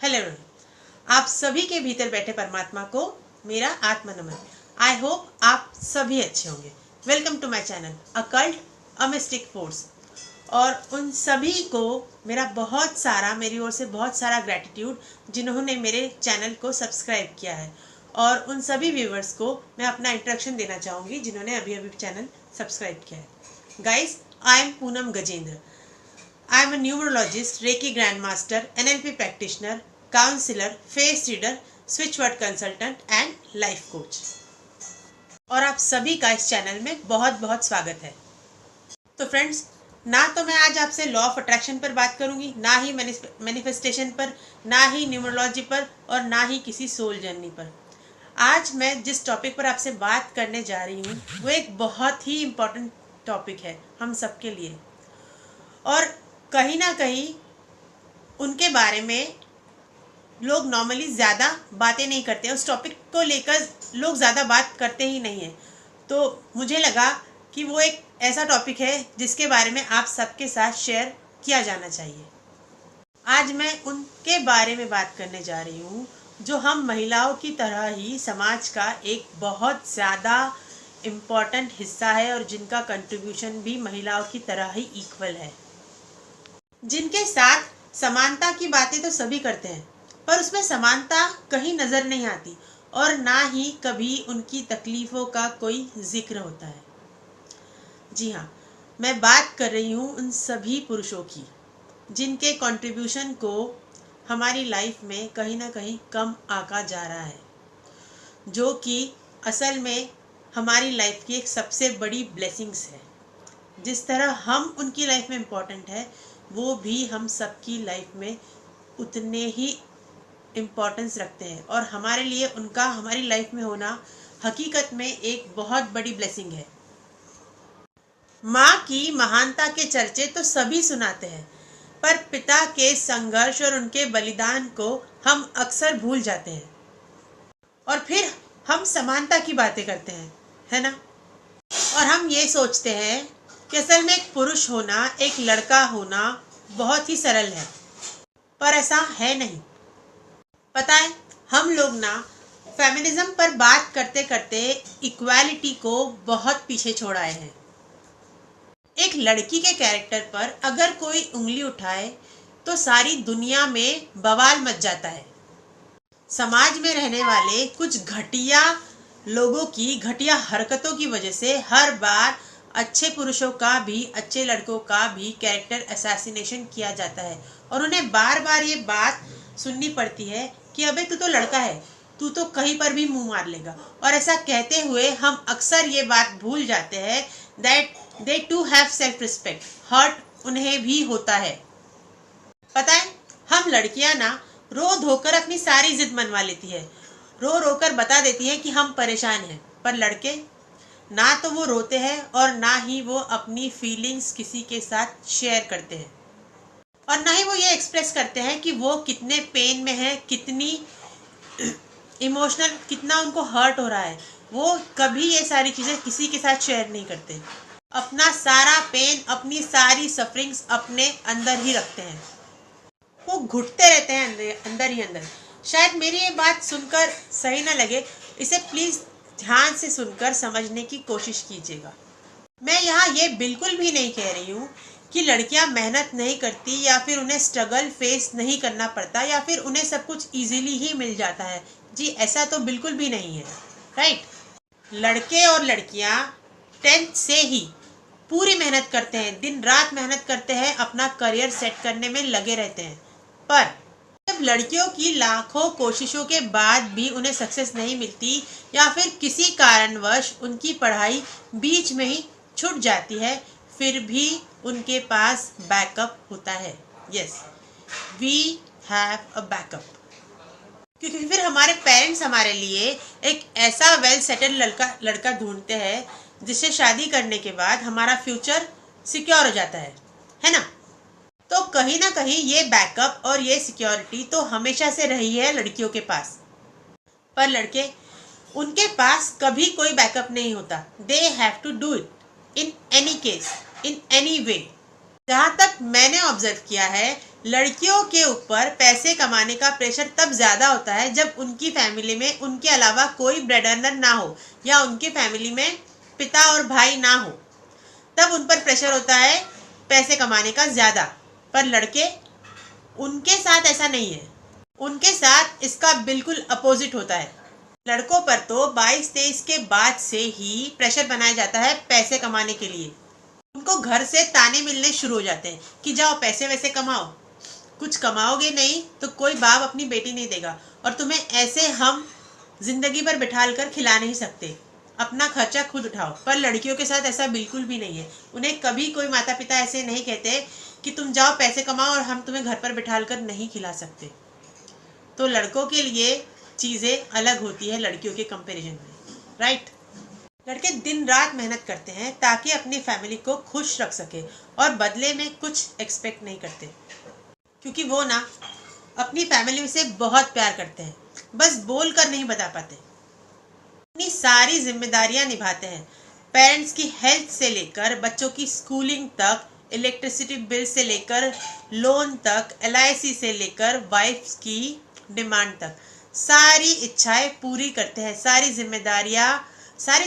Hello everyone, आप सभी के भीतर बैठे परमात्मा को मेरा आत्म नमन। आई होप आप सभी अच्छे होंगे। Welcome to my channel occult a mystic force. और उन सभी को मेरी ओर से बहुत सारा ग्रैटिट्यूड जिन्होंने मेरे चैनल को सब्सक्राइब किया है। और उन सभी व्यूवर्स को मैं अपना इंट्रोडक्शन देना चाहूँगी जिन्होंने अभी अभी चैनल सब्सक्राइब किया है। Guys, I am Poonam Gajendra. I am a numerologist, Reiki Grandmaster, NLP practitioner, counselor, face reader, switch word consultant and life coach। और आप सभी का इस चैनल में बहुत बहुत स्वागत है। तो फ्रेंड्स, ना तो मैं आज आपसे लॉ ऑफ अट्रैक्शन पर बात करूंगी, ना ही मैनिफेस्टेशन पर, ना ही न्यूमरोलॉजी पर, और ना ही किसी सोल जर्नी पर। आज मैं जिस टॉपिक पर आपसे बात करने जा रही हूँ वो एक बहुत ही इम्पोर्टेंट टॉपिक है हम सबके लिए। और कहीं ना कहीं उनके बारे में लोग नॉर्मली ज़्यादा बातें नहीं करते, उस टॉपिक को लेकर लोग ज़्यादा बात करते ही नहीं हैं। तो मुझे लगा कि वो एक ऐसा टॉपिक है जिसके बारे में आप सबके साथ शेयर किया जाना चाहिए। आज मैं उनके बारे में बात करने जा रही हूँ जो हम महिलाओं की तरह ही समाज का एक बहुत ज़्यादा इम्पॉर्टेंट हिस्सा है और जिनका कंट्रीब्यूशन भी महिलाओं की तरह ही इक्वल है, जिनके साथ समानता की बातें तो सभी करते हैं पर उसमें समानता कहीं नजर नहीं आती और ना ही कभी उनकी तकलीफों का कोई जिक्र होता है। जी हाँ, मैं बात कर रही हूँ उन सभी पुरुषों की जिनके कंट्रीब्यूशन को हमारी लाइफ में कहीं ना कहीं कम आका जा रहा है, जो कि असल में हमारी लाइफ की एक सबसे बड़ी ब्लेसिंग्स है। जिस तरह हम उनकी लाइफ में इम्पोर्टेंट है, वो भी हम सबकी लाइफ में उतने ही इम्पोर्टेंस रखते हैं और हमारे लिए उनका हमारी लाइफ में होना हकीकत में एक बहुत बड़ी ब्लेसिंग है। माँ की महानता के चर्चे तो सभी सुनाते हैं, पर पिता के संघर्ष और उनके बलिदान को हम अक्सर भूल जाते हैं और फिर हम समानता की बातें करते हैं, है ना। और हम ये सोचते हैं कि असल में एक पुरुष होना, एक लड़का होना बहुत ही सरल है, पर ऐसा है नहीं। पता है, हम लोग ना फेमिनिज्म पर बात करते करते इक्वालिटी को बहुत पीछे छोड़ आए हैं। एक लड़की के कैरेक्टर पर अगर कोई उंगली उठाए तो सारी दुनिया में बवाल मच जाता है। समाज में रहने वाले कुछ घटिया लोगों की घटिया हरकतों की वजह से हर बार अच्छे पुरुषों का भी, अच्छे लड़कों का भी कैरेक्टर असैसिनेशन किया जाता है और उन्हें बार बार ये बात सुननी पड़ती है कि अबे तू तो लड़का है, तू तो कहीं पर भी मुंह मार लेगा। और ऐसा कहते हुए हम अक्सर ये बात भूल जाते हैं that they to have self respect. Hurt उन्हें भी होता है। पता है, हम लड़कियां ना रो धोकर अपनी सारी जिद मनवा लेती है, रो रो कर बता देती है कि हम परेशान हैं, पर लड़के ना तो वो रोते हैं और ना ही वो अपनी फीलिंग्स किसी के साथ शेयर करते हैं और ना ही वो ये एक्सप्रेस करते हैं कि वो कितने पेन में है, कितनी इमोशनल, कितना उनको हर्ट हो रहा है। वो कभी ये सारी चीज़ें किसी के साथ शेयर नहीं करते। अपना सारा पेन, अपनी सारी सफरिंग्स अपने अंदर ही रखते हैं। वो घुटते रहते हैं अंदर ही अंदर। शायद मेरी ये बात सुनकर सही ना लगे, इसे प्लीज़ ध्यान से सुनकर समझने की कोशिश कीजिएगा। मैं यहाँ ये बिल्कुल भी नहीं कह रही हूँ कि लड़कियाँ मेहनत नहीं करती या फिर उन्हें स्ट्रगल फेस नहीं करना पड़ता या फिर उन्हें सब कुछ इजीली ही मिल जाता है। जी, ऐसा तो बिल्कुल भी नहीं है, राइट। लड़के और लड़कियाँ 10th से ही पूरी मेहनत करते हैं, दिन रात मेहनत करते हैं, अपना करियर सेट करने में लगे रहते हैं। पर जब लड़कियों की लाखों कोशिशों के बाद भी उन्हें सक्सेस नहीं मिलती या फिर किसी कारणवश उनकी पढ़ाई बीच में ही छूट जाती है, फिर भी उनके पास बैकअप होता है। Yes, we have a backup. क्योंकि फिर हमारे पेरेंट्स हमारे लिए एक ऐसा वेल सेटल्ड लड़का ढूंढते हैं जिससे शादी करने के बाद हमारा फ्यूचर सिक्योर हो जाता है ना। तो कहीं ना कहीं ये बैकअप और ये सिक्योरिटी तो हमेशा से रही है लड़कियों के पास, पर लड़के, उनके पास कभी कोई बैकअप नहीं होता। They have to do it in any case, in any way. जहाँ तक मैंने ऑब्जर्व किया है लड़कियों के ऊपर पैसे कमाने का प्रेशर तब ज़्यादा होता है जब उनकी फैमिली में उनके अलावा कोई ब्रेड अर्नर ना हो या उनकी फैमिली में पिता और भाई ना हो, तब उन पर प्रेशर होता है पैसे कमाने का ज़्यादा। पर लड़के, उनके साथ ऐसा नहीं है, उनके साथ इसका बिल्कुल अपोजिट होता है। लड़कों पर तो 22-23 के बाद से ही प्रेशर बनाया जाता है पैसे कमाने के लिए। उनको घर से ताने मिलने शुरू हो जाते हैं कि जाओ पैसे वैसे कमाओ, कुछ कमाओगे नहीं तो कोई बाप अपनी बेटी नहीं देगा, और तुम्हें ऐसे हम जिंदगी भर बिठाल कर खिला नहीं सकते, अपना खर्चा खुद उठाओ। पर लड़कियों के साथ ऐसा बिल्कुल भी नहीं है। उन्हें कभी कोई माता पिता ऐसे नहीं कहते कि तुम जाओ पैसे कमाओ और हम तुम्हें घर पर बिठाल कर नहीं खिला सकते। तो लड़कों के लिए चीज़ें अलग होती है लड़कियों के कंपैरिजन में, राइट। लड़के दिन रात मेहनत करते हैं ताकि अपनी फैमिली को खुश रख सके, और बदले में कुछ एक्सपेक्ट नहीं करते, क्योंकि वो ना अपनी फैमिली से बहुत प्यार करते हैं, बस बोल कर नहीं बता पाते। अपनी सारी जिम्मेदारियां निभाते हैं, पेरेंट्स की हेल्थ से लेकर बच्चों की स्कूलिंग तक, इलेक्ट्रिसिटी बिल से लेकर लोन तक, LIC से लेकर वाइफ की डिमांड तक, सारी इच्छाएं पूरी करते हैं। सारी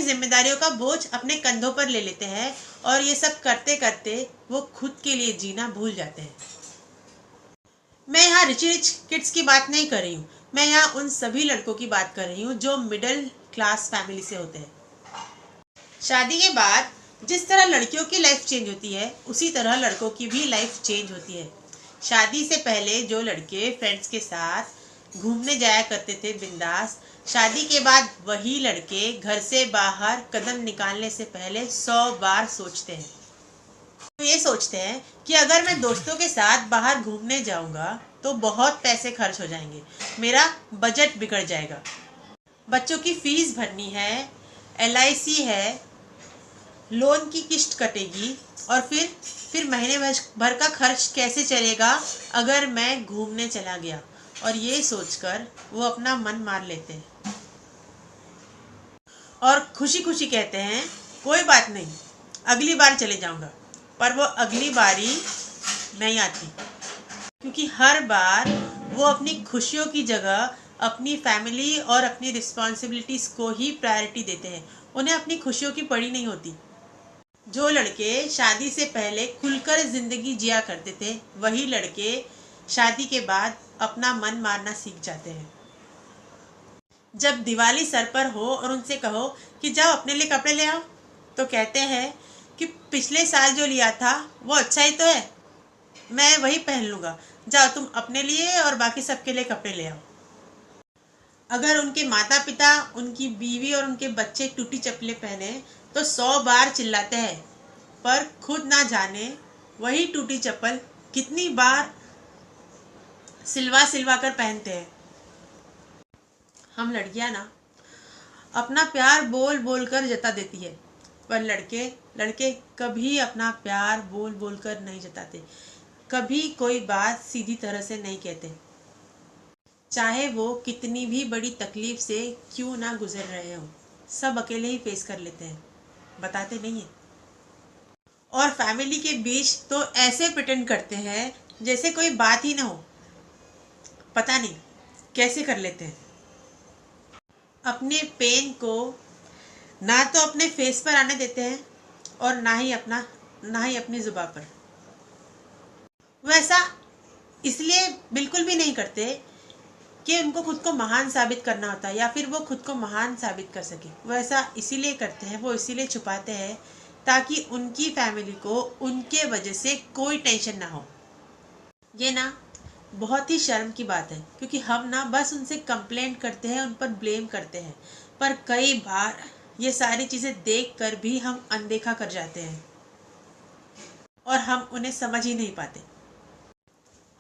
जिम्मेदारियों का बोझ अपने कंधों पर ले लेते हैं, और ये सब करते करते वो खुद के लिए जीना भूल जाते हैं। मैं यहाँ रिच किड्स की बात नहीं कर रही हूँ, मैं यहाँ उन सभी लड़कों की बात कर रही हूँ जो मिडिल क्लास फैमिली से होते हैं। शादी के बाद जिस तरह लड़कियों की लाइफ चेंज होती है, उसी तरह लड़कों की भी लाइफ चेंज होती है। शादी से पहले जो लड़के फ्रेंड्स के साथ घूमने जाया करते थे बिंदास, शादी के बाद वही लड़के घर से बाहर कदम निकालने से पहले 100 बार सोचते हैं। तो ये सोचते हैं कि अगर मैं दोस्तों के साथ बाहर घूमने जाऊंगा तो बहुत पैसे खर्च हो जाएंगे, मेरा बजट बिगड़ जाएगा, बच्चों की फीस भरनी है, LIC है, लोन की किस्त कटेगी, और फिर महीने भर का खर्च कैसे चलेगा अगर मैं घूमने चला गया। और ये सोचकर वो अपना मन मार लेते हैं और खुशी खुशी कहते हैं कोई बात नहीं, अगली बार चले जाऊंगा। पर वो अगली बारी नहीं आती, क्योंकि हर बार वो अपनी खुशियों की जगह अपनी फैमिली और अपनी रिस्पॉन्सिबिलिटीज को ही प्रायोरिटी देते हैं। उन्हें अपनी खुशियों की पड़ी नहीं होती। जो लड़के शादी से पहले खुलकर जिंदगी जिया करते थे, वही लड़के शादी के बाद अपना मन मारना सीख जाते हैं। जब दिवाली सर पर हो और उनसे कहो कि जाओ अपने लिए कपड़े ले आओ, तो कहते हैं कि पिछले साल जो लिया था वो अच्छा ही तो है, मैं वही पहन लूँगा, जाओ तुम अपने लिए और बाकी सबके लिए कपड़े ले आओ। अगर उनके माता पिता, उनकी बीवी और उनके बच्चे टूटी चप्पलें पहने तो 100 बार चिल्लाते हैं, पर खुद ना जाने वही टूटी चप्पल कितनी बार सिलवा कर पहनते हैं। हम लड़कियां ना अपना प्यार बोल बोल कर जता देती है, पर लड़के कभी अपना प्यार बोल बोल कर नहीं जताते, कभी कोई बात सीधी तरह से नहीं कहते, चाहे वो कितनी भी बड़ी तकलीफ से क्यों ना गुजर रहे हो, सब अकेले ही फेस कर लेते हैं, बताते नहीं है। और फैमिली के बीच तो ऐसे प्रिटेंड करते हैं जैसे कोई बात ही ना हो, पता नहीं कैसे कर लेते हैं। अपने पेन को ना तो अपने फेस पर आने देते हैं और ना ही अपनी जुबान पर। वो ऐसा इसलिए बिल्कुल भी नहीं करते कि उनको खुद को महान साबित करना होता है या फिर वो खुद को महान साबित कर सके। वो ऐसा इसीलिए करते हैं, वो इसीलिए छुपाते हैं ताकि उनकी फैमिली को उनके वजह से कोई टेंशन ना हो। ये ना बहुत ही शर्म की बात है, क्योंकि हम ना बस उनसे कंप्लेंट करते हैं, उन पर ब्लेम करते हैं, पर कई बार ये सारी चीज़ें देखकर भी हम अनदेखा कर जाते हैं और हम उन्हें समझ ही नहीं पाते।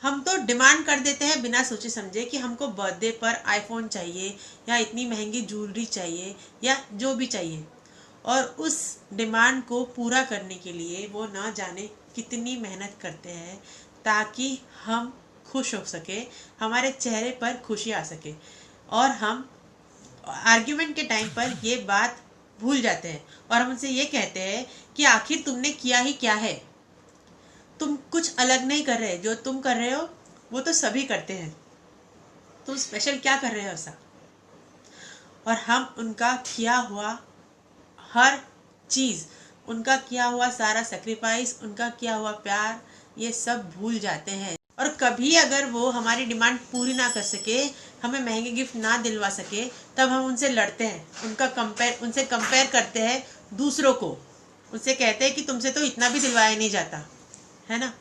हम तो डिमांड कर देते हैं बिना सोचे समझे कि हमको बर्थडे पर आईफोन चाहिए या इतनी महंगी ज्वेलरी चाहिए या जो भी चाहिए, और उस डिमांड को पूरा करने के लिए वो ना जाने कितनी मेहनत करते हैं ताकि हम खुश हो सके, हमारे चेहरे पर खुशी आ सके, और हम आर्ग्यूमेंट के टाइम पर ये बात भूल जाते हैं और हम उनसे ये कहते हैं कि आखिर तुमने किया ही क्या है, तुम कुछ अलग नहीं कर रहे, जो तुम कर रहे हो वो तो सभी करते हैं, तुम स्पेशल क्या कर रहे हो ऐसा। और हम उनका किया हुआ हर चीज़, उनका किया हुआ सारा सेक्रीफाइस, उनका किया हुआ प्यार, ये सब भूल जाते हैं। और कभी अगर वो हमारी डिमांड पूरी ना कर सके, हमें महंगे गिफ्ट ना दिलवा सके, तब हम उनसे लड़ते हैं, उनसे कंपेयर करते हैं दूसरों को, उनसे कहते हैं कि तुमसे तो इतना भी दिलवाया नहीं जाता है ना।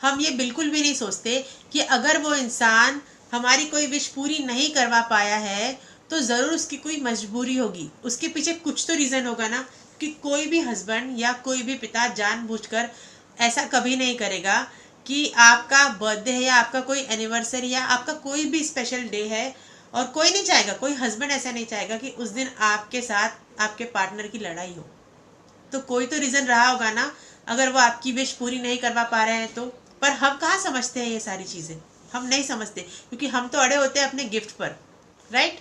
हम ये बिल्कुल भी नहीं सोचते कि अगर वो इंसान हमारी कोई विश पूरी नहीं करवा पाया है तो ज़रूर उसकी कोई मजबूरी होगी, उसके पीछे कुछ तो रीज़न होगा ना। कि कोई भी हस्बैंड या कोई भी पिता जानबूझकर ऐसा कभी नहीं करेगा कि आपका बर्थडे है या आपका कोई एनिवर्सरी या आपका कोई भी स्पेशल डे है, और कोई नहीं चाहेगा, कोई हस्बैंड ऐसा नहीं चाहेगा कि उस दिन आपके साथ आपके पार्टनर की लड़ाई हो। तो कोई तो रीज़न रहा होगा ना, अगर वो आपकी विश पूरी नहीं करवा पा रहे हैं तो। पर हम कहाँ समझते हैं ये सारी चीज़ें, हम नहीं समझते, क्योंकि हम तो अड़े होते हैं अपने गिफ्ट पर, राइट।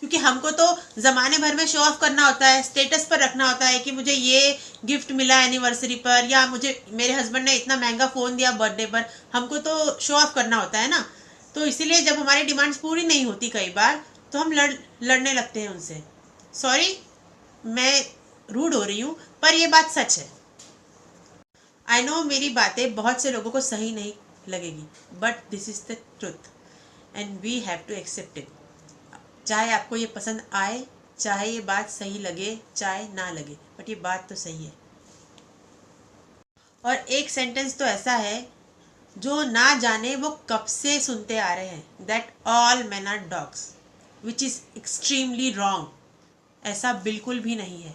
क्योंकि हमको तो ज़माने भर में शो ऑफ करना होता है, स्टेटस पर रखना होता है कि मुझे ये गिफ्ट मिला एनिवर्सरी पर, या मुझे मेरे हस्बैंड ने इतना महंगा फ़ोन दिया बर्थडे पर, हमको तो शो ऑफ करना होता है ना। तो इसीलिए जब हमारी डिमांड्स पूरी नहीं होती कई बार, तो हम लड़ने लगते हैं उनसे। सॉरी, मैं रूड हो रही हूँ, पर ये बात सच है। आई नो मेरी बातें बहुत से लोगों को सही नहीं लगेगी, but this is the truth and we have to accept it. चाहे आपको ये पसंद आए, चाहे ये बात सही लगे, चाहे ना लगे, बट ये बात तो सही है। और एक सेंटेंस तो ऐसा है जो ना जाने वो कब से सुनते आ रहे हैं, that all men are dogs, which is extremely wrong. ऐसा बिल्कुल भी नहीं है।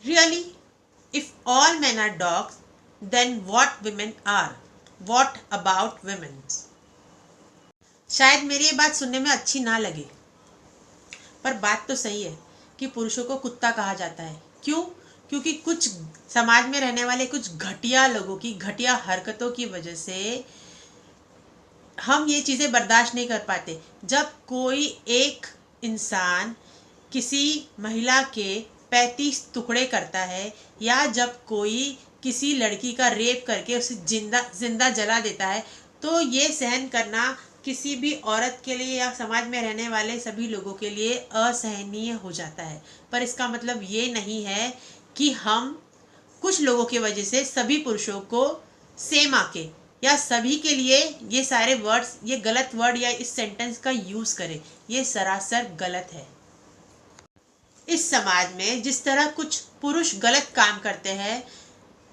Really, if all men are dogs, then what women are? What about women? शायद मेरी ये बात सुनने में अच्छी ना लगे, पर बात तो सही है कि पुरुषों को कुत्ता कहा जाता है। क्यों? क्योंकि कुछ समाज में रहने वाले कुछ घटिया लोगों की घटिया हरकतों की वजह से हम ये चीज़ें बर्दाश्त नहीं कर पाते। जब कोई एक इंसान किसी महिला के 35 टुकड़े करता है, या जब कोई किसी लड़की का रेप करके उसे जिंदा जला देता है, तो ये सहन करना किसी भी औरत के लिए या समाज में रहने वाले सभी लोगों के लिए असहनीय हो जाता है। पर इसका मतलब ये नहीं है कि हम कुछ लोगों की वजह से सभी पुरुषों को सेम आके या सभी के लिए ये सारे वर्ड्स, ये गलत वर्ड या इस सेंटेंस का यूज़ करें। ये सरासर गलत है। इस समाज में जिस तरह कुछ पुरुष गलत काम करते हैं,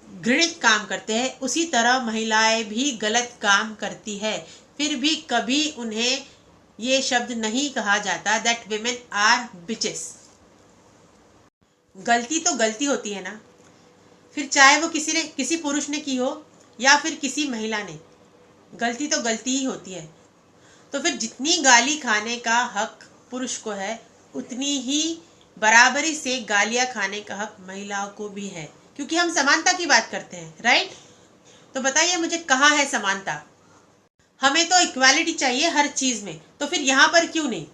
घृणित काम करते हैं, उसी तरह महिलाएं भी गलत काम करती है। फिर भी कभी उन्हें ये शब्द नहीं कहा जाता दैट विमेन आर बिचेस। गलती तो गलती होती है ना, फिर चाहे वो किसी पुरुष ने की हो या फिर किसी महिला ने, गलती तो गलती ही होती है। तो फिर जितनी गाली खाने का हक पुरुष को है, उतनी ही बराबरी से गालियां खाने का हक महिलाओं को भी है, क्योंकि हम समानता की बात करते हैं, राइट। तो बताइए मुझे, कहाँ है समानता? हमें तो इक्वालिटी चाहिए हर चीज में, तो फिर यहाँ पर क्यों नहीं?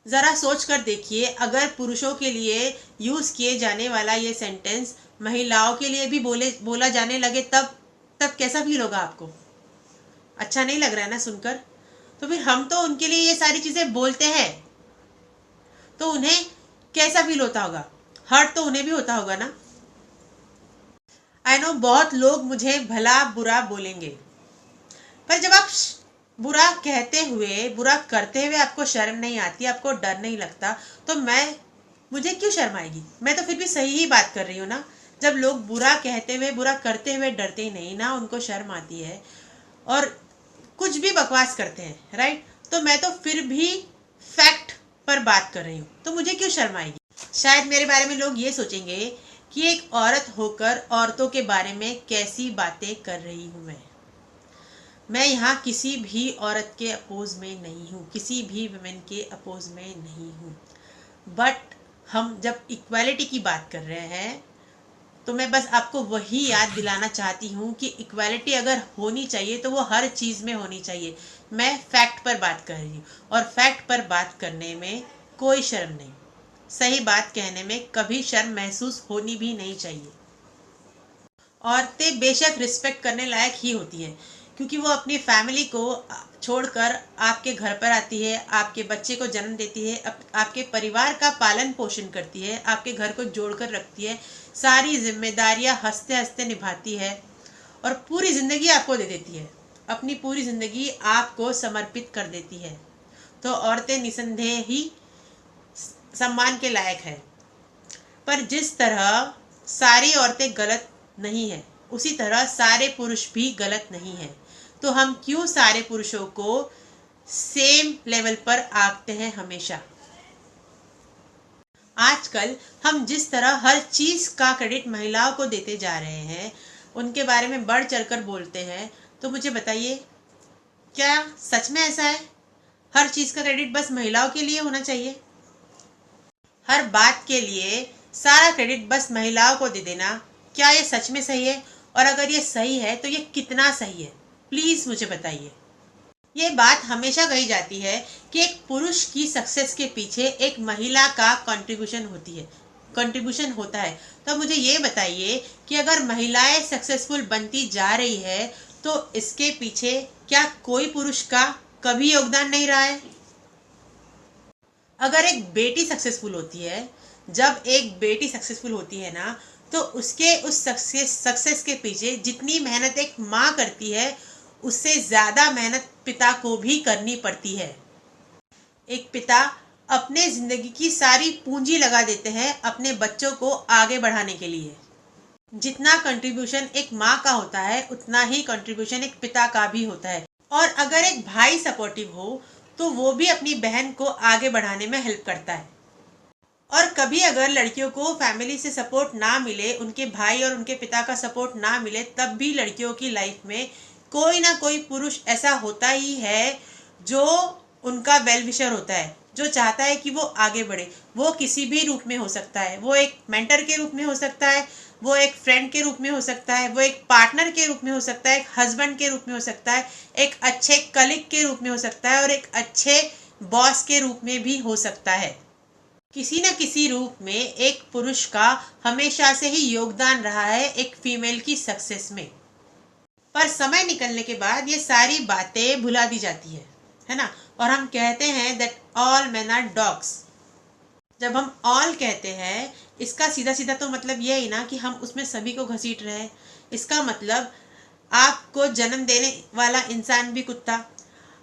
जरा सोच कर देखिए, अगर पुरुषों के लिए यूज किए जाने वाला ये सेंटेंस महिलाओं के लिए भी बोला जाने लगे, तब कैसा फील होगा आपको? अच्छा नहीं लग रहा है ना सुनकर? तो फिर हम तो उनके लिए ये सारी चीजें बोलते हैं, तो उन्हें कैसा फील होता होगा? हर्ट तो उन्हें भी होता होगा ना। आई नो बहुत लोग मुझे भला बुरा बोलेंगे, पर जब आप बुरा कहते हुए, बुरा करते हुए आपको शर्म नहीं आती, आपको डर नहीं लगता, तो मुझे क्यों शर्म आएगी? मैं तो फिर भी सही ही बात कर रही हूँ ना। जब लोग बुरा कहते हुए, बुरा करते हुए डरते ही नहीं ना, उनको शर्म आती है और कुछ भी बकवास करते हैं, राइट, तो मैं तो फिर भी फैक्ट पर बात कर रही हूँ, तो मुझे क्यों शर्म आएगी? शायद मेरे बारे में लोग ये सोचेंगे कि एक औरत होकर औरतों के बारे में कैसी बातें कर रही हूँ मैं यहाँ किसी भी औरत के अपोज में नहीं हूँ, किसी भी वुमेन के अपोज में नहीं हूँ, बट हम जब इक्वालिटी की बात कर रहे हैं, तो मैं बस आपको वही याद दिलाना चाहती हूँ कि इक्वालिटी अगर होनी चाहिए तो वो हर चीज़ में होनी चाहिए। मैं फैक्ट पर बात कर रही हूँ, और फैक्ट पर बात करने में कोई शर्म नहीं। सही बात कहने में कभी शर्म महसूस होनी भी नहीं चाहिए। औरतें बेशक रिस्पेक्ट करने लायक ही होती हैं, क्योंकि वो अपनी फैमिली को छोड़कर आपके घर पर आती है, आपके बच्चे को जन्म देती है, आपके परिवार का पालन पोषण करती है, आपके घर को जोड़कर रखती है, सारी जिम्मेदारियां हंसते हंसते निभाती है और पूरी जिंदगी आपको दे देती है, अपनी पूरी जिंदगी आपको समर्पित कर देती है। तो औरतें निसंदेह ही सम्मान के लायक है। पर जिस तरह सारी औरतें गलत नहीं है, उसी तरह सारे पुरुष भी गलत नहीं है। तो हम क्यों सारे पुरुषों को सेम लेवल पर आंकते हैं हमेशा? आजकल हम जिस तरह हर चीज का क्रेडिट महिलाओं को देते जा रहे हैं, उनके बारे में बढ़ चढ़कर बोलते हैं, तो मुझे बताइए, क्या सच में ऐसा है? हर चीज का क्रेडिट बस महिलाओं के लिए होना चाहिए? हर बात के लिए सारा क्रेडिट बस महिलाओं को दे देना, क्या ये सच में सही है? और अगर ये सही है तो ये कितना सही है? प्लीज मुझे बताइए। ये बात हमेशा कही जाती है कि एक पुरुष की सक्सेस के पीछे एक महिला का कंट्रीब्यूशन होता है। तो मुझे ये बताइए कि अगर महिलाएं सक्सेसफुल बनती जा रही है तो इसके पीछे क्या कोई पुरुष का कभी योगदान नहीं रहा है? अगर एक बेटी सक्सेसफुल होती है, जब एक बेटी सक्सेसफुल होती है ना, तो उसके उस सक्सेस के पीछे जितनी मेहनत एक माँ करती है, उससे ज्यादा मेहनत पिता को भी करनी पड़ती है। एक पिता अपने जिंदगी की सारी पूंजी लगा देते हैं अपने बच्चों को आगे बढ़ाने के लिए। जितना कंट्रीब्यूशन एक माँ का होता है, उतना ही कंट्रीब्यूशन एक पिता का भी होता है। और अगर एक भाई सपोर्टिव हो तो वो भी अपनी बहन को आगे बढ़ाने में हेल्प करता है। और कभी अगर लड़कियों को फैमिली से सपोर्ट ना मिले, उनके भाई और उनके पिता का सपोर्ट ना मिले, तब भी लड़कियों की लाइफ में कोई ना कोई पुरुष ऐसा होता ही है जो उनका वेल विशर होता है, जो चाहता है कि वो आगे बढ़े। वो किसी भी रूप में हो सकता है, वो एक मेंटर के रूप में हो सकता है, वो एक फ्रेंड के रूप में हो सकता है, वो एक पार्टनर के रूप में हो सकता है, एक हस्बैंड के रूप में हो सकता है, एक अच्छे कलीग के रूप में हो सकता है और एक अच्छे बॉस के रूप में भी हो सकता है। किसी न किसी रूप में एक पुरुष का हमेशा से ही योगदान रहा है एक फीमेल की सक्सेस में। पर समय निकलने के बाद ये सारी बातें भुला दी जाती है ना? और हम कहते हैं that all men are dogs. जब हम ऑल कहते हैं, इसका सीधा सीधा तो मतलब ये ही ना कि हम उसमें सभी को घसीट रहे हैं। इसका मतलब आपको जन्म देने वाला इंसान भी कुत्ता,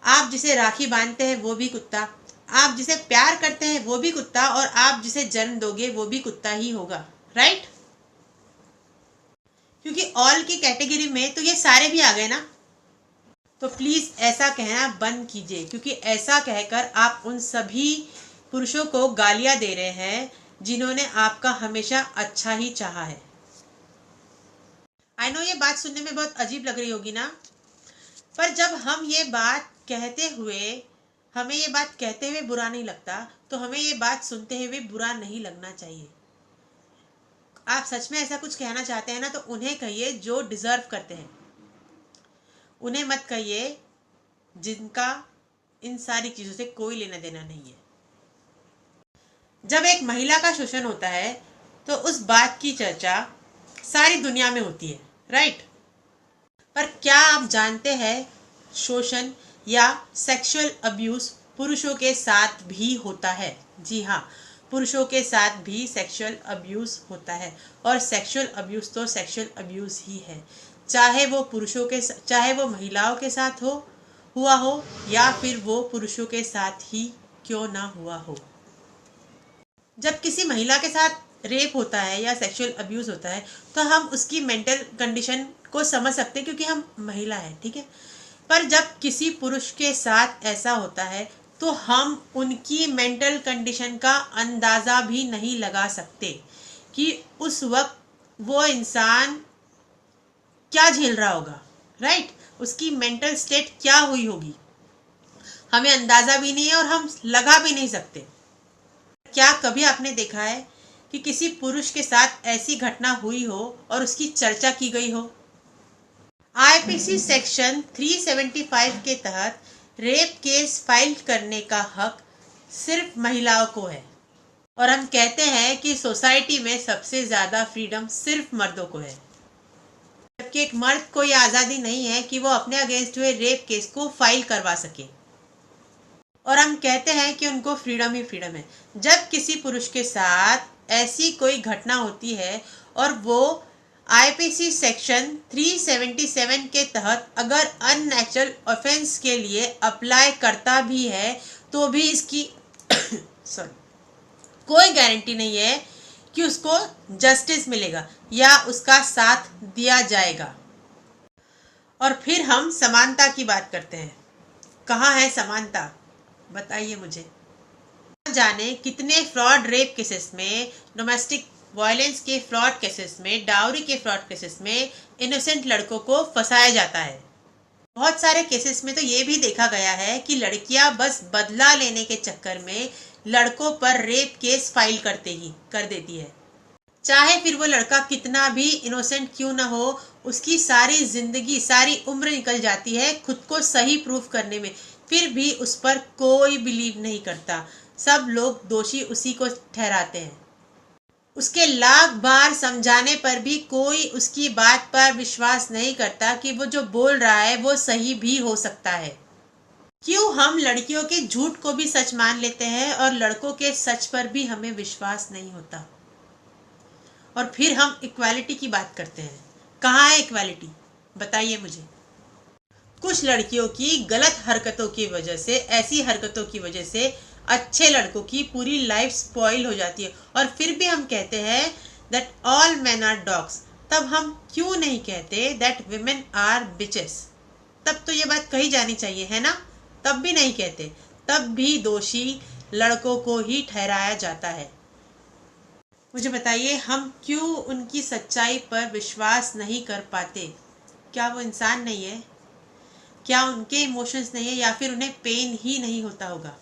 आप जिसे राखी बांधते हैं वो भी कुत्ता, आप जिसे प्यार करते हैं वो भी कुत्ता, और आप जिसे जन्म दोगे वो भी कुत्ता ही होगा, राइट? क्योंकि ऑल की कैटेगरी में तो ये सारे भी आ गए ना। तो प्लीज ऐसा कहना बंद कीजिए, क्योंकि ऐसा कहकर आप उन सभी पुरुषों को गालियां दे रहे हैं जिन्होंने आपका हमेशा अच्छा ही चाहा है। आई नो ये बात सुनने में बहुत अजीब लग रही होगी ना, पर जब हम ये बात कहते हुए हमें ये बात कहते हुए बुरा नहीं लगता, तो हमें ये बात सुनते हुए बुरा नहीं लगना चाहिए। आप सच में ऐसा कुछ कहना चाहते हैं ना, तो उन्हें कहिए जो डिजर्व करते हैं। उन्हें मत कहिए जिनका इन सारी चीजों से कोई लेना देना नहीं है। जब एक महिला का शोषण होता है तो उस बात की चर्चा सारी दुनिया में होती है, राइट? पर क्या आप जानते हैं, शोषण या सेक्सुअल अब्यूज पुरुषों के साथ भी होता है। जी हाँ, पुरुषों के साथ भी सेक्सुअल अब्यूज होता है, और सेक्सुअल अब्यूज तो सेक्सुअल अब्यूज ही है, चाहे वो महिलाओं के साथ हुआ हो या फिर वो पुरुषों के साथ ही क्यों ना हुआ हो। जब किसी महिला के साथ रेप होता है या सेक्सुअल अब्यूज होता है, तो हम उसकी मेंटल कंडीशन को समझ सकते हैं क्योंकि हम महिला हैं, ठीक है? पर जब किसी पुरुष के साथ ऐसा होता है तो हम उनकी मेंटल कंडीशन का अंदाजा भी नहीं लगा सकते कि उस वक्त वो इंसान क्या झेल रहा होगा, राइट? उसकी मेंटल स्टेट क्या हुई होगी, हमें अंदाजा भी नहीं है और हम लगा भी नहीं सकते। क्या कभी आपने देखा है कि किसी पुरुष के साथ ऐसी घटना हुई हो और उसकी चर्चा की गई हो? आईपीसी सेक्शन 375 के तहत रेप केस फाइल करने का हक सिर्फ महिलाओं को है। और हम कहते हैं कि सोसाइटी में सबसे ज़्यादा फ्रीडम सिर्फ मर्दों को है, जबकि एक मर्द को ये आज़ादी नहीं है कि वो अपने अगेंस्ट हुए रेप केस को फाइल करवा सके। और हम कहते हैं कि उनको फ्रीडम ही फ्रीडम है। जब किसी पुरुष के साथ ऐसी कोई घटना होती है और वो आईपीसी सेक्शन 377 के तहत अगर अननेचुरल ऑफेंस के लिए अप्लाई करता भी है तो भी इसकी सॉरी कोई गारंटी नहीं है कि उसको जस्टिस मिलेगा या उसका साथ दिया जाएगा। और फिर हम समानता की बात करते हैं। कहाँ है समानता, बताइए मुझे। जाने कितने फ्रॉड रेप केसेस में, डोमेस्टिक वायलेंस के फ्रॉड केसेस में, डाउरी के फ्रॉड केसेस में इनोसेंट लड़कों को फंसाया जाता है। बहुत सारे केसेस में तो ये भी देखा गया है कि लड़कियां बस बदला लेने के चक्कर में लड़कों पर रेप केस फाइल कर देती है। चाहे फिर वो लड़का कितना भी इनोसेंट क्यों ना हो, उसकी सारी जिंदगी, सारी उम्र निकल जाती है खुद को सही प्रूफ करने में, फिर भी उस पर कोई बिलीव नहीं करता। सब लोग दोषी उसी को ठहराते हैं। उसके लाख बार समझाने पर भी कोई उसकी बात पर विश्वास नहीं करता कि वो जो बोल रहा है वो सही भी हो सकता है। क्यों हम लड़कियों के झूठ को भी सच मान लेते हैं और लड़कों के सच पर भी हमें विश्वास नहीं होता। और फिर हम इक्वालिटी की बात करते हैं। कहाँ है इक्वालिटी, बताइए मुझे। कुछ लड़कियों की गलत हरकतों की वजह से, ऐसी हरकतों की वजह से अच्छे लड़कों की पूरी लाइफ स्पॉइल हो जाती है और फिर भी हम कहते हैं that all men are dogs. तब हम क्यों नहीं कहते दैट विमेन आर बिचेस? तब तो ये बात कही जानी चाहिए, है ना? तब भी नहीं कहते, तब भी दोषी लड़कों को ही ठहराया जाता है। मुझे बताइए, हम क्यों उनकी सच्चाई पर विश्वास नहीं कर पाते? क्या वो इंसान नहीं है? क्या उनके इमोशंस नहीं है, या फिर उन्हें पेन ही नहीं होता होगा?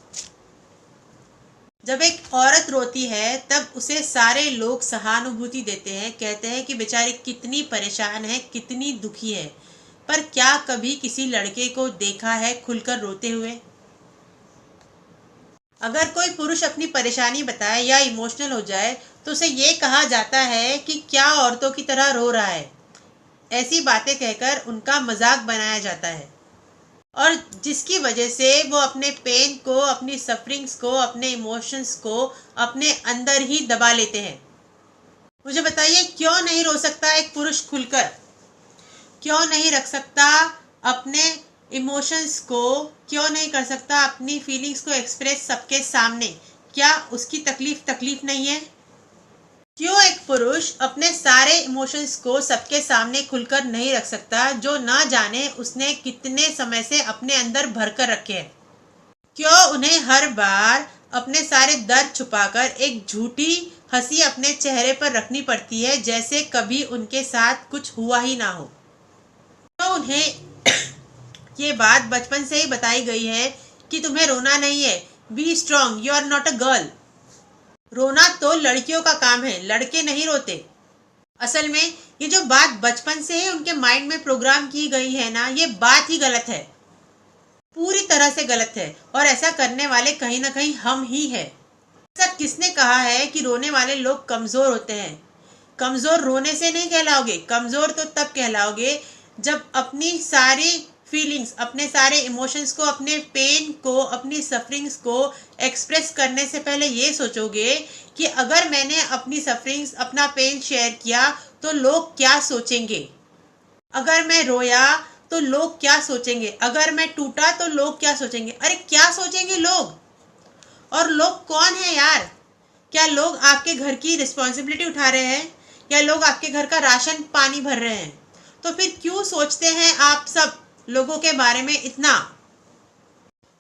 जब एक औरत रोती है तब उसे सारे लोग सहानुभूति देते हैं, कहते हैं कि बेचारी कितनी परेशान है, कितनी दुखी है। पर क्या कभी किसी लड़के को देखा है खुलकर रोते हुए? अगर कोई पुरुष अपनी परेशानी बताए या इमोशनल हो जाए तो उसे ये कहा जाता है कि क्या औरतों की तरह रो रहा है। ऐसी बातें कहकर उनका मजाक बनाया जाता है और जिसकी वजह से वो अपने पेन को, अपनी सफरिंग्स को, अपने इमोशंस को अपने अंदर ही दबा लेते हैं। मुझे बताइए, क्यों नहीं रो सकता एक पुरुष खुलकर? क्यों नहीं रख सकता अपने इमोशंस को? क्यों नहीं कर सकता अपनी फीलिंग्स को एक्सप्रेस सबके सामने? क्या उसकी तकलीफ नहीं है? क्यों एक पुरुष अपने सारे इमोशंस को सबके सामने खुलकर नहीं रख सकता, जो ना जाने उसने कितने समय से अपने अंदर भर कर रखे हैं? क्यों उन्हें हर बार अपने सारे दर्द छुपाकर एक झूठी हंसी अपने चेहरे पर रखनी पड़ती है, जैसे कभी उनके साथ कुछ हुआ ही ना हो? क्यों उन्हें ये बात बचपन से ही बताई गई है कि तुम्हें रोना नहीं है, be strong, you are not a girl. रोना तो लड़कियों का काम है, लड़के नहीं रोते। असल में ये जो बात बचपन से ही उनके माइंड में प्रोग्राम की गई है ना, ये बात ही गलत है, पूरी तरह से गलत है। और ऐसा करने वाले कहीं ना कहीं हम ही है। ऐसा किसने कहा है कि रोने वाले लोग कमजोर होते हैं? कमजोर रोने से नहीं कहलाओगे, कमजोर तो तब कहलाओगे जब अपनी सारी फीलिंग्स, अपने सारे इमोशंस को, अपने पेन को, अपनी सफरिंग्स को एक्सप्रेस करने से पहले ये सोचोगे कि अगर मैंने अपनी सफरिंग्स, अपना पेन शेयर किया तो लोग क्या सोचेंगे? अगर मैं रोया तो लोग क्या सोचेंगे? अगर मैं टूटा तो लोग क्या सोचेंगे? अरे क्या सोचेंगे लोग? और लोग कौन है यार? क्या लोग आपके घर की रिस्पॉन्सिबिलिटी उठा रहे हैं, या लोग आपके घर का राशन पानी भर रहे हैं? तो फिर क्यों सोचते हैं आप सब लोगों के बारे में इतना?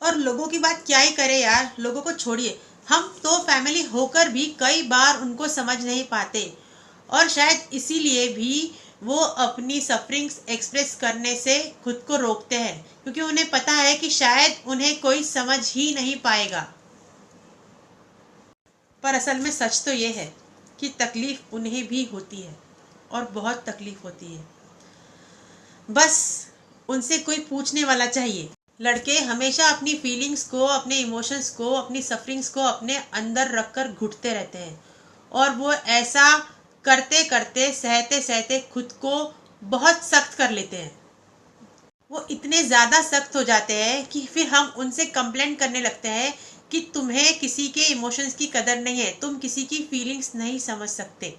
और लोगों की बात क्या ही करे यार, लोगों को छोड़िए। हम तो फैमिली होकर भी कई बार उनको समझ नहीं पाते और शायद इसीलिए भी वो अपनी सफरिंग्स एक्सप्रेस करने से खुद को रोकते हैं, क्योंकि उन्हें पता है कि शायद उन्हें कोई समझ ही नहीं पाएगा। पर असल में सच तो ये है कि तकलीफ उन्हें भी होती है और बहुत तकलीफ होती है। बस उनसे कोई पूछने वाला चाहिए। लड़के हमेशा अपनी फीलिंग्स को, अपने इमोशंस को, अपनी सफरिंग्स को अपने अंदर रखकर घुटते रहते हैं और वो ऐसा करते करते, सहते सहते खुद को बहुत सख्त कर लेते हैं। वो इतने ज़्यादा सख्त हो जाते हैं कि फिर हम उनसे कंप्लेंट करने लगते हैं कि तुम्हें किसी के इमोशंस की कदर नहीं है, तुम किसी की फीलिंग्स नहीं समझ सकते।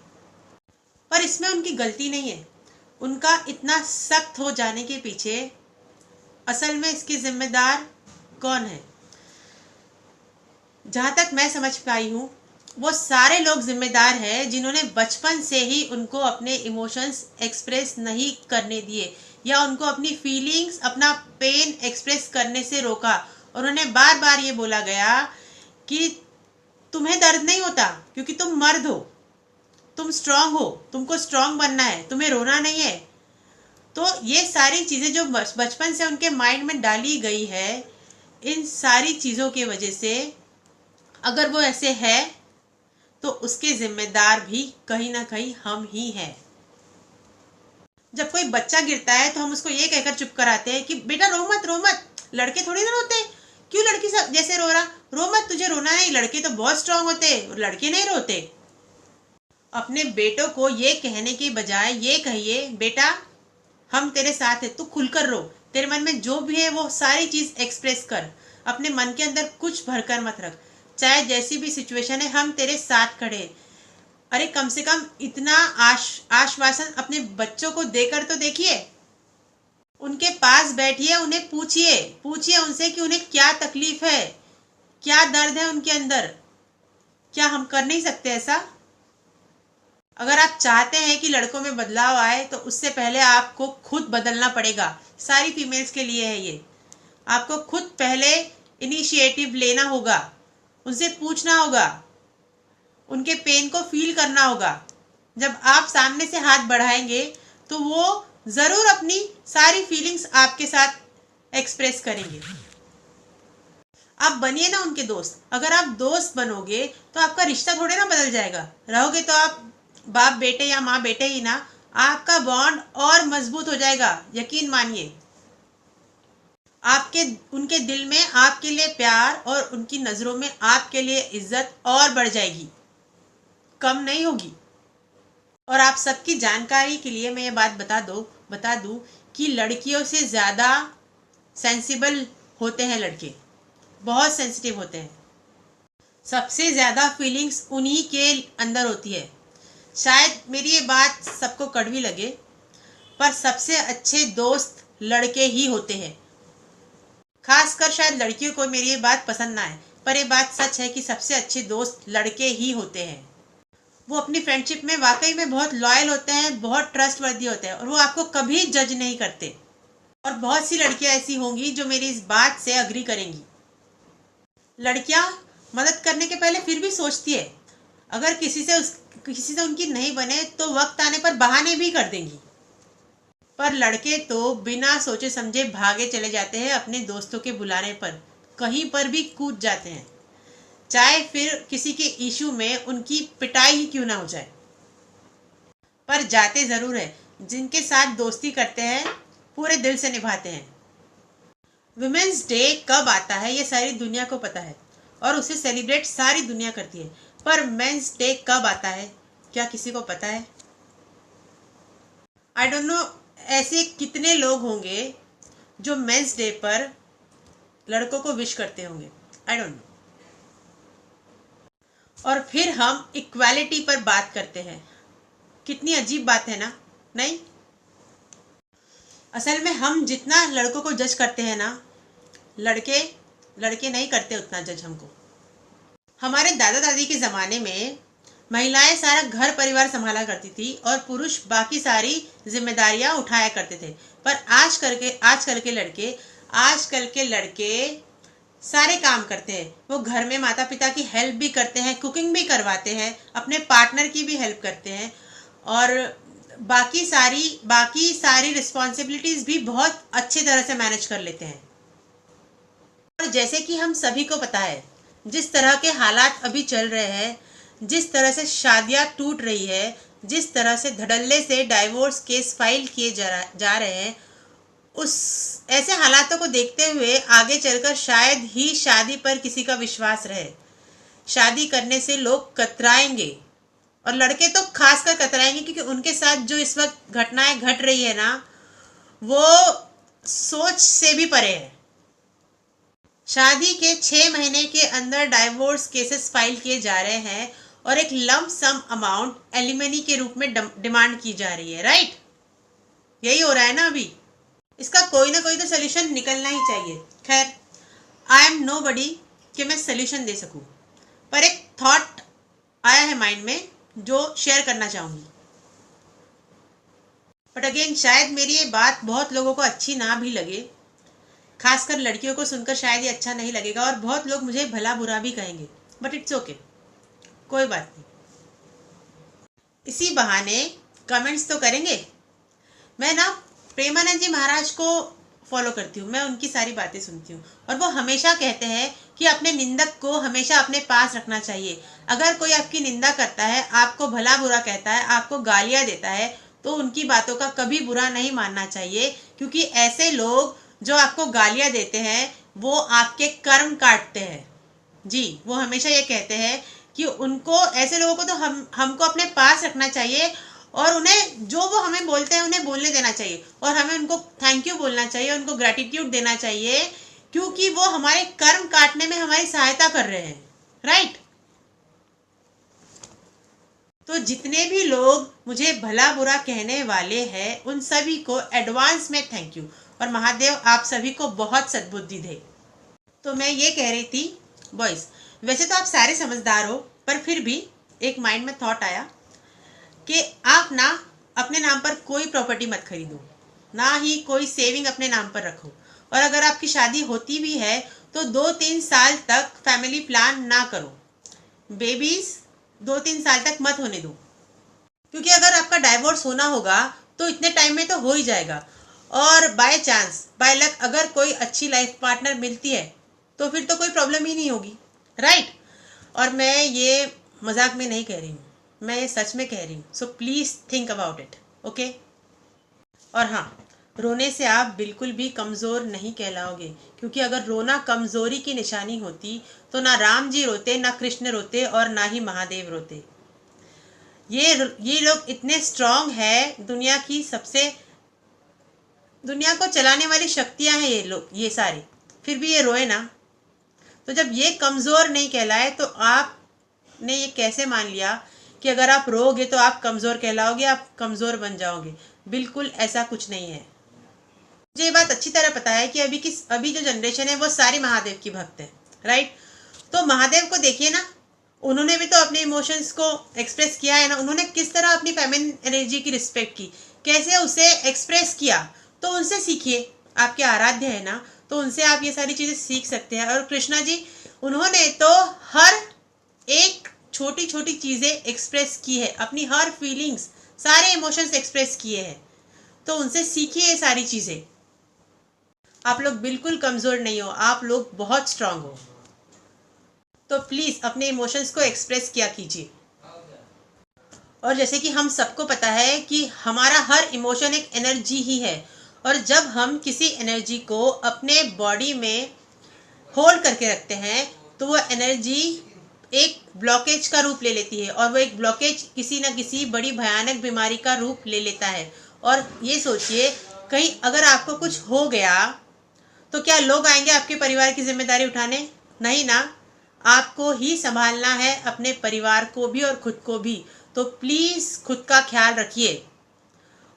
पर इसमें उनकी गलती नहीं है। उनका इतना सख्त हो जाने के पीछे असल में इसके जिम्मेदार कौन है? जहां तक मैं समझ पाई हूँ, वो सारे लोग जिम्मेदार हैं जिन्होंने बचपन से ही उनको अपने इमोशंस एक्सप्रेस नहीं करने दिए या उनको अपनी फीलिंग्स, अपना पेन एक्सप्रेस करने से रोका। और उन्हें बार बार ये बोला गया कि तुम्हें दर्द नहीं होता क्योंकि तुम मर्द हो, तुम स्ट्रांग हो, तुमको स्ट्रांग बनना है, तुम्हें रोना नहीं है। तो ये सारी चीज़ें जो बचपन से उनके माइंड में डाली गई है, इन सारी चीज़ों की वजह से अगर वो ऐसे है तो उसके जिम्मेदार भी कहीं ना कहीं हम ही हैं। जब कोई बच्चा गिरता है तो हम उसको ये कहकर चुप कराते हैं कि बेटा रो मत, रो मत, लड़के थोड़ी ना रोते, क्यों लड़की सब जैसे रो रहा, रो मत, तुझे रोना है, लड़के तो बहुत स्ट्रांग होते, लड़के नहीं रोते। अपने बेटों को ये कहने के बजाय ये कहिए, बेटा हम तेरे साथ है, तू खुलकर रो, तेरे मन में जो भी है वो सारी चीज एक्सप्रेस कर, अपने मन के अंदर कुछ भरकर मत रख, चाहे जैसी भी सिचुएशन है हम तेरे साथ खड़े। अरे कम से कम इतना आश्वासन अपने बच्चों को देकर तो देखिए। उनके पास बैठिए, उन्हें पूछिए, पूछिए उनसे कि उन्हें क्या तकलीफ है, क्या दर्द है उनके अंदर। क्या हम कर नहीं सकते ऐसा? अगर आप चाहते हैं कि लड़कों में बदलाव आए तो उससे पहले आपको खुद बदलना पड़ेगा। सारी फीमेल्स के लिए है ये। आपको खुद पहले इनिशिएटिव लेना होगा, उनसे पूछना होगा, उनके पेन को फील करना होगा। जब आप सामने से हाथ बढ़ाएंगे तो वो जरूर अपनी सारी फीलिंग्स आपके साथ एक्सप्रेस करेंगे। आप बनिए ना उनके दोस्त। अगर आप दोस्त बनोगे तो आपका रिश्ता थोड़े ना बदल जाएगा। रहोगे तो आप बाप बेटे या माँ बेटे ही ना, आपका बॉन्ड और मजबूत हो जाएगा। यकीन मानिए, आपके उनके दिल में आपके लिए प्यार और उनकी नजरों में आपके लिए इज्जत और बढ़ जाएगी, कम नहीं होगी। और आप सबकी जानकारी के लिए मैं ये बात बता दूं कि लड़कियों से ज़्यादा सेंसिबल होते हैं लड़के, बहुत सेंसिटिव होते हैं। सबसे ज़्यादा फीलिंग्स उन्हीं के अंदर होती है। शायद मेरी ये बात सबको कड़वी लगे, पर सबसे अच्छे दोस्त लड़के ही होते हैं। खासकर शायद लड़कियों को मेरी ये बात पसंद ना आए, पर ये बात सच है कि सबसे अच्छे दोस्त लड़के ही होते हैं। वो अपनी फ्रेंडशिप में वाकई में बहुत लॉयल होते हैं, बहुत ट्रस्टवर्दी होते हैं और वो आपको कभी जज नहीं करते। और बहुत सी लड़कियां ऐसी होंगी जो मेरी इस बात से अग्री करेंगी। लड़कियां मदद करने के पहले फिर भी सोचती है, अगर किसी से उनकी नहीं बने तो वक्त आने पर बहाने भी कर देंगी। पर लड़के तो बिना सोचे समझे भागे चले जाते हैं अपने दोस्तों के बुलाने पर, कहीं पर भी कूद जाते हैं, चाहे फिर किसी के इशू में उनकी पिटाई ही क्यों ना हो जाए, पर जाते जरूर है। जिनके साथ दोस्ती करते हैं पूरे दिल से निभाते हैं। वुमेन्स डे कब आता है ये सारी दुनिया को पता है और उसे सेलिब्रेट सारी दुनिया करती है, पर मेंस डे कब आता है क्या किसी को पता है? I don't know. ऐसे कितने लोग होंगे जो मेंस डे पर लड़कों को विश करते होंगे, आई डोंट नो। और फिर हम इक्वालिटी पर बात करते हैं। कितनी अजीब बात है ना, नहीं? असल में हम जितना लड़कों को जज करते हैं ना, लड़के नहीं करते उतना जज हमको। हमारे दादा दादी के ज़माने में महिलाएं सारा घर परिवार संभाला करती थी और पुरुष बाकी सारी जिम्मेदारियां उठाया करते थे। पर आजकल के लड़के सारे काम करते हैं। वो घर में माता पिता की हेल्प भी करते हैं, कुकिंग भी करवाते हैं, अपने पार्टनर की भी हेल्प करते हैं और बाकी सारी रिस्पॉन्सिबिलिटीज भी बहुत अच्छी तरह से मैनेज कर लेते हैं। और जैसे कि हम सभी को पता है, जिस तरह के हालात अभी चल रहे हैं, जिस तरह से शादियां टूट रही है, जिस तरह से धड़ल्ले से डाइवोर्स केस फाइल किए जा रहे हैं, उस ऐसे हालातों को देखते हुए आगे चलकर शायद ही शादी पर किसी का विश्वास रहे। शादी करने से लोग कतराएंगे, और लड़के तो खासकर कतराएंगे, क्योंकि उनके साथ जो इस वक्त घटनाएं घट रही है ना, वो सोच से भी परे है। शादी के 6 महीने के अंदर डाइवोर्स केसेस फाइल किए जा रहे हैं और एक लंप सम अमाउंट एलिमनी के रूप में डिमांड की जा रही है। राइट, यही हो रहा है ना अभी। इसका कोई ना कोई तो सोल्यूशन निकलना ही चाहिए। खैर, आई एम नो बडी कि मैं सोल्यूशन दे सकूं, पर एक थॉट आया है माइंड में जो शेयर करना चाहूंगी। बट अगेन, शायद मेरी ये बात बहुत लोगों को अच्छी ना भी लगे, खासकर लड़कियों को सुनकर शायद ये अच्छा नहीं लगेगा और बहुत लोग मुझे भला बुरा भी कहेंगे, बट इट्स ओके, कोई बात नहीं। इसी बहाने कमेंट्स तो करेंगे। मैं ना प्रेमानंद जी महाराज को फॉलो करती हूँ, मैं उनकी सारी बातें सुनती हूँ, और वो हमेशा कहते हैं कि अपने निंदक को हमेशा अपने पास रखना चाहिए। अगर कोई आपकी निंदा करता है, आपको भला बुरा कहता है, आपको गालियाँ देता है, तो उनकी बातों का कभी बुरा नहीं मानना चाहिए, क्योंकि ऐसे लोग जो आपको गालियाँ देते हैं वो आपके कर्म काटते हैं। जी, वो हमेशा ये कहते हैं कि उनको, ऐसे लोगों को तो हमको अपने पास रखना चाहिए, और उन्हें जो वो हमें बोलते हैं उन्हें बोलने देना चाहिए, और हमें उनको थैंक यू बोलना चाहिए, उनको ग्रैटिट्यूड देना चाहिए, क्योंकि वो हमारे कर्म काटने में हमारी सहायता कर रहे हैं। राइट। तो जितने भी लोग मुझे भला बुरा कहने वाले हैं उन सभी को एडवांस में थैंक यू, और महादेव आप सभी को बहुत सद्बुद्धि दे। तो मैं ये कह रही थी बॉयज, वैसे तो आप सारे समझदार हो, पर फिर भी एक माइंड में थॉट आया कि आप ना अपने नाम पर कोई प्रॉपर्टी मत खरीदो, ना ही कोई सेविंग अपने नाम पर रखो, और अगर आपकी शादी होती भी है तो 2-3 साल तक फैमिली प्लान ना करो। बेबीज 2-3 साल तक मत होने दो, क्योंकि अगर आपका डाइवोर्स होना होगा तो इतने टाइम में तो हो ही जाएगा, और बाय चांस बाय लक अगर कोई अच्छी लाइफ पार्टनर मिलती है तो फिर तो कोई प्रॉब्लम ही नहीं होगी। राइट। और मैं ये मजाक में नहीं कह रही हूँ, मैं ये सच में कह रही हूँ। So please think about it, okay. और हाँ, रोने से आप बिल्कुल भी कमज़ोर नहीं कहलाओगे, क्योंकि अगर रोना कमज़ोरी की निशानी होती तो ना राम जी रोते, ना कृष्ण रोते, और ना ही महादेव रोते। ये लोग इतने स्ट्रांग है, दुनिया को चलाने वाली शक्तियां हैं ये लोग, ये सारे, फिर भी ये रोए ना। तो जब ये कमज़ोर नहीं कहलाए तो आपने ये कैसे मान लिया कि अगर आप रोगे तो आप कमज़ोर कहलाओगे, आप कमज़ोर बन जाओगे? बिल्कुल ऐसा कुछ नहीं है। मुझे ये बात अच्छी तरह पता है कि अभी जो जनरेशन है वो सारी महादेव की भक्त है। राइट। तो महादेव को देखिए ना, उन्होंने भी तो अपने इमोशंस को एक्सप्रेस किया है ना, उन्होंने किस तरह अपनी फेमिनिन एनर्जी की रिस्पेक्ट की, कैसे उसे एक्सप्रेस किया। तो उनसे सीखिए, आपके आराध्य है ना, तो उनसे आप ये सारी चीज़ें सीख सकते हैं। और कृष्णा जी, उन्होंने तो हर एक छोटी छोटी चीज़ें एक्सप्रेस की है, अपनी हर फीलिंग्स, सारे इमोशंस एक्सप्रेस किए हैं, तो उनसे सीखिए ये सारी चीज़ें। आप लोग बिल्कुल कमज़ोर नहीं हो, आप लोग बहुत स्ट्रांग हो। तो प्लीज़ अपने इमोशंस को एक्सप्रेस किया कीजिए। और जैसे कि हम सबको पता है कि हमारा हर इमोशन एक एनर्जी ही है, और जब हम किसी एनर्जी को अपने बॉडी में होल्ड करके रखते हैं तो वो एनर्जी एक ब्लॉकेज का रूप ले लेती है, और वो एक ब्लॉकेज किसी न किसी बड़ी भयानक बीमारी का रूप ले लेता है। और ये सोचिए, कहीं अगर आपको कुछ हो गया तो क्या लोग आएंगे आपके परिवार की जिम्मेदारी उठाने? नहीं ना, आपको ही संभालना है अपने परिवार को भी और खुद को भी। तो प्लीज़ खुद का ख्याल रखिए,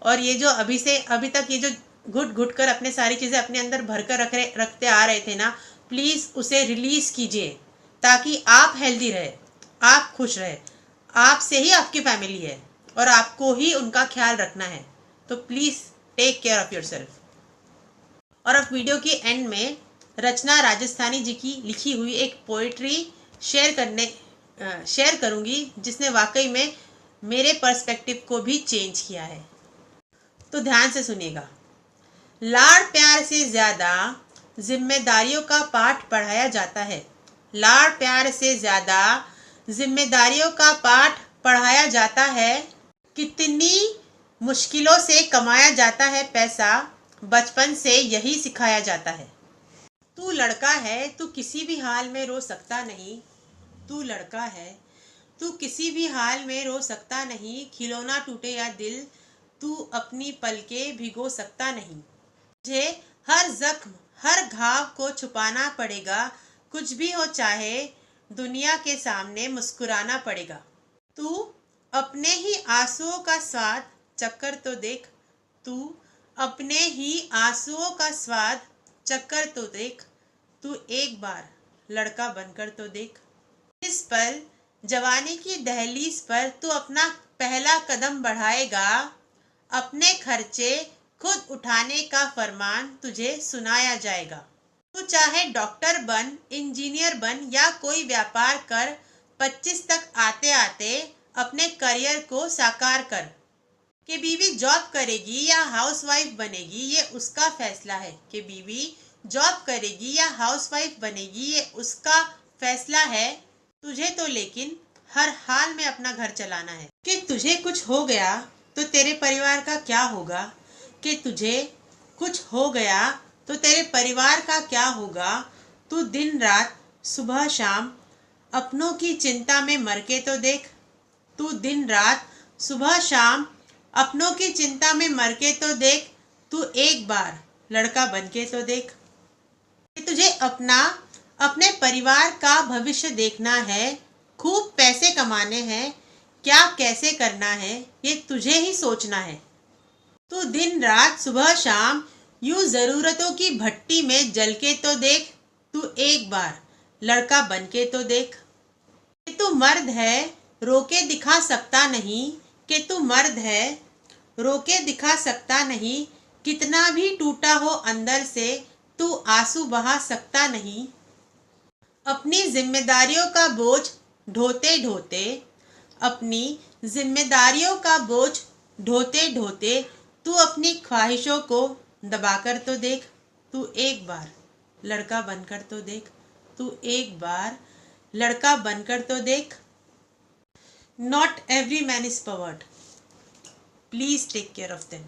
और ये जो अभी तक ये जो घुट घुट कर अपने सारी चीज़ें अपने अंदर भर कर रखते आ रहे थे ना, प्लीज़ उसे रिलीज़ कीजिए, ताकि आप हेल्दी रहे, आप खुश रहे। आपसे ही आपकी फैमिली है और आपको ही उनका ख्याल रखना है। तो please take care of yourself. और अब वीडियो की एंड में रचना राजस्थानी जी की लिखी हुई एक पोइट्री शेयर करूंगी, जिसने वाकई में मेरे पर्सपेक्टिव को भी चेंज किया है। तो ध्यान से सुनिएगा। लाड़ प्यार से ज़्यादा जिम्मेदारियों का पाठ पढ़ाया जाता है। लाड़ प्यार से ज़्यादा जिम्मेदारियों का पाठ पढ़ाया जाता है। कितनी मुश्किलों से कमाया जाता है पैसा, बचपन से यही सिखाया जाता है। तू लड़का है, तू किसी भी हाल में रो सकता नहीं। तू लड़का है, तू किसी भी हाल में रो सकता नहीं। खिलौना टूटे या दिल, तू अपनी पलकें भिगो सकता नहीं। तुझे हर जख्म, हर घाव को छुपाना पड़ेगा। कुछ भी हो चाहे, दुनिया के सामने मुस्कुराना पड़ेगा। तू अपने ही आंसुओं का स्वाद चक्कर तो देख। तू अपने ही आंसुओं का स्वाद चक्कर तो देख। तू एक बार लड़का बनकर तो देख। इस पल जवानी की दहलीज पर तू अपना पहला कदम बढ़ाएगा। अपने खर्चे खुद उठाने का फरमान तुझे सुनाया जाएगा। तू चाहे डॉक्टर बन, इंजीनियर बन या कोई व्यापार कर, 25 तक आते आते अपने करियर को साकार कर। कि बीवी जॉब करेगी या हाउसवाइफ बनेगी ये उसका फैसला है। कि बीवी जॉब करेगी या हाउसवाइफ बनेगी ये उसका फैसला है। तुझे तो लेकिन हर हाल में अपना घर चलाना है। कि तुझे कुछ हो गया तो तेरे परिवार का क्या होगा। कि तुझे कुछ हो गया तो तेरे परिवार का क्या होगा। तू दिन रात सुबह शाम अपनों की चिंता में मर के तो देख। तू दिन रात सुबह शाम अपनों की चिंता में मर के तो देख। तू एक बार लड़का बन के तो देख। तुझे अपने परिवार का भविष्य देखना है। खूब पैसे कमाने हैं, क्या कैसे करना है ये तुझे ही सोचना है। तू दिन रात सुबह शाम यूं जरूरतों की भट्टी में जल के तो देख। तू एक बार लड़का बन के तो देख। कि तू मर्द है, रोके दिखा सकता नहीं। कि तू मर्द है, रोके दिखा सकता नहीं। कितना भी टूटा हो अंदर से, तू आंसू बहा सकता नहीं। अपनी जिम्मेदारियों का बोझ ढोते ढोते, अपनी जिम्मेदारियों का बोझ ढोते ढोते तू अपनी ख्वाहिशों को दबाकर तो देख। तू एक बार लड़का बनकर तो देख। तू एक बार लड़का बनकर तो देख। Not every man is powered, please take care of them.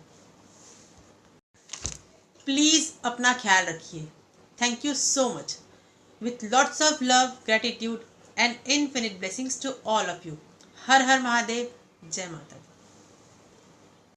Please अपना ख्याल रखिए। Thank you so much. With lots of love, gratitude and infinite blessings to all of you. हर हर महादेव, जय माता दी।